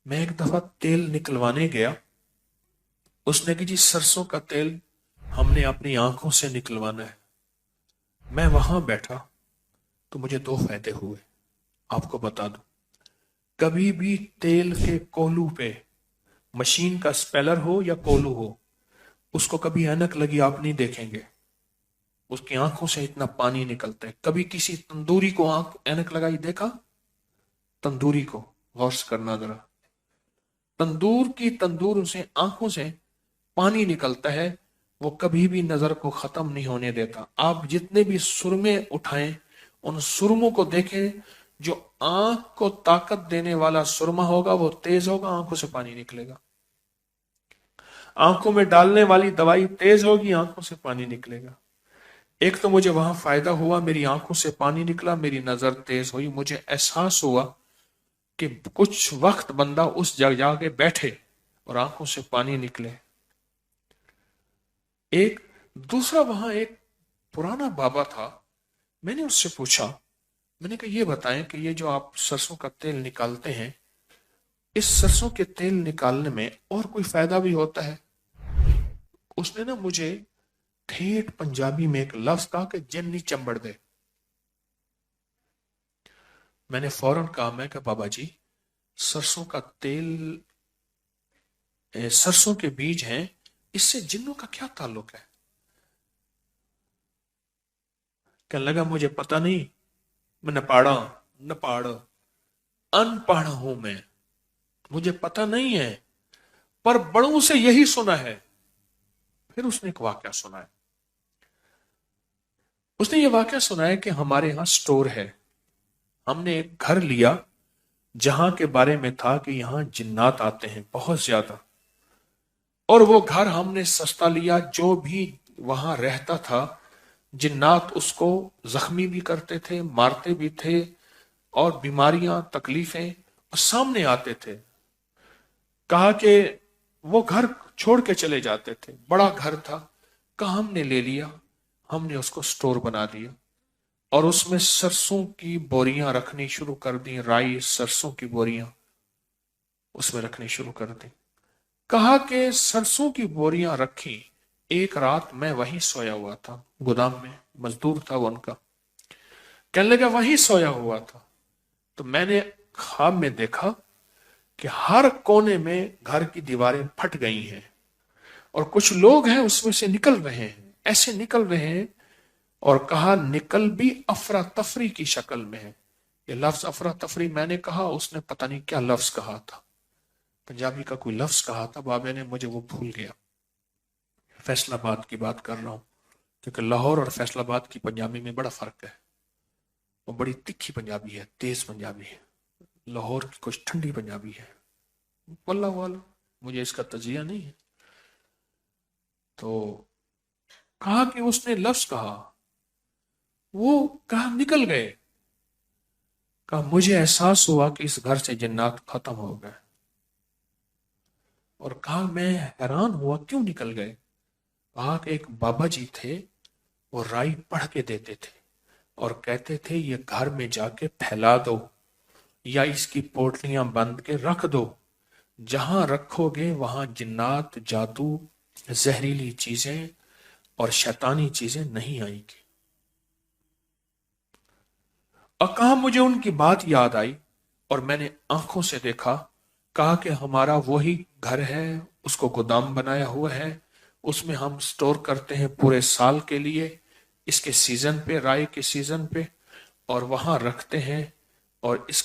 میں ایک دفعہ تیل نکلوانے گیا. اس نے کہ جی سرسوں کا تیل ہم نے اپنی آنکھوں سے نکلوانا ہے. میں وہاں بیٹھا تو مجھے دو فائدے ہوئے. آپ کو بتا دوں, کبھی بھی تیل کے کولو پہ مشین کا سپیلر ہو یا کولو ہو, اس کو کبھی اینک لگی آپ نہیں دیکھیں گے. اس کی آنکھوں سے اتنا پانی نکلتا ہے. کبھی کسی تندوری کو اینک لگائی دیکھا؟ تندوری کو غور سے کرنا ذرا. تندور سے آنکھوں سے پانی نکلتا ہے, وہ کبھی بھی نظر کو ختم نہیں ہونے دیتا. آپ جتنے بھی سرمے اٹھائیں, ان سرموں کو دیکھیں, جو آنکھ کو طاقت دینے والا سرما ہوگا وہ تیز ہوگا, آنکھوں سے پانی نکلے گا. آنکھوں میں ڈالنے والی دوائی تیز ہوگی, آنکھوں سے پانی نکلے گا. ایک تو مجھے وہاں فائدہ ہوا, میری آنکھوں سے پانی نکلا, میری نظر تیز ہوئی. مجھے احساس ہوا کہ کچھ وقت بندہ اس جگہ کے بیٹھے اور آنکھوں سے پانی نکلے. ایک دوسرا, وہاں ایک پرانا بابا تھا, میں نے اس سے پوچھا, میں نے کہا یہ بتائیں کہ یہ جو آپ سرسوں کا تیل نکالتے ہیں, اس سرسوں کے تیل نکالنے میں اور کوئی فائدہ بھی ہوتا ہے؟ اس نے نا مجھے ٹھیٹ پنجابی میں ایک لفظ کہا کہ جن نہیں چمبڑ دے. میں نے فوراً کہا, میں کہ بابا جی سرسوں کا تیل, سرسوں کے بیج ہیں, اس سے جنوں کا کیا تعلق ہے؟ کہنے لگا مجھے پتہ نہیں, میں نہ پڑھا ان پڑھ ہوں میں, مجھے پتہ نہیں ہے, پر بڑوں سے یہی سنا ہے. پھر اس نے ایک واقعہ سنا ہے. اس نے یہ واقعہ سنا ہے کہ ہمارے ہاں سٹور ہے, ہم نے ایک گھر لیا جہاں کے بارے میں تھا کہ یہاں جنات آتے ہیں بہت زیادہ, اور وہ گھر ہم نے سستا لیا. جو بھی وہاں رہتا تھا جنات اس کو زخمی بھی کرتے تھے, مارتے بھی تھے, اور بیماریاں تکلیفیں سامنے آتے تھے. کہا کہ وہ گھر چھوڑ کے چلے جاتے تھے, بڑا گھر تھا. کہا ہم نے لے لیا, ہم نے اس کو سٹور بنا دیا, اور اس میں سرسوں کی بوریاں رکھنی شروع کر دی. رائی سرسوں کی بوریاں اس میں رکھنی شروع کر دی. کہا کہ سرسوں کی بوریاں رکھی. ایک رات میں وہیں سویا ہوا تھا, گودام میں مزدور تھا وہ ان کا. کہنے لگا وہیں سویا ہوا تھا, تو میں نے خواب میں دیکھا کہ ہر کونے میں گھر کی دیواریں پھٹ گئی ہیں, اور کچھ لوگ ہیں اس میں سے نکل رہے ہیں, ایسے نکل رہے ہیں. اور کہا نکل بھی افراتفری کی شکل میں ہے. یہ لفظ افراتفری میں نے کہا, اس نے پتہ نہیں کیا لفظ کہا تھا, پنجابی کا کوئی لفظ کہا تھا, بابے نے مجھے وہ بھول گیا. فیصل آباد کی بات کر رہا ہوں, کیونکہ لاہور اور فیصل آباد کی پنجابی میں بڑا فرق ہے. وہ بڑی تکھی پنجابی ہے, تیز پنجابی ہے. لاہور کی کچھ ٹھنڈی پنجابی ہے. واللہ واللہ مجھے اس کا تجزیہ نہیں ہے. تو کہا کہ اس نے لفظ کہا, وہ کہا نکل گئے. کہا مجھے احساس ہوا کہ اس گھر سے جنات ختم ہو گئے. اور کہا میں حیران ہوا کیوں نکل گئے. کہا کہ ایک بابا جی تھے, وہ رائی پڑھ کے دیتے تھے, اور کہتے تھے یہ گھر میں جا کے پھیلا دو, یا اس کی پوٹلیاں بند کے رکھ دو. جہاں رکھو گے وہاں جنات, جادو, زہریلی چیزیں اور شیطانی چیزیں نہیں آئیں گی. اور کہا مجھے ان کی بات یاد آئی, اور میں نے آنکھوں سے دیکھا. کہا کہ ہمارا وہی گھر ہے, اس کو گودام بنایا ہوا ہے, اس میں ہم سٹور کرتے ہیں پورے سال کے لیے, اس کے سیزن پہ, رائی کے سیزن پہ, اور وہاں رکھتے ہیں, اور اس کے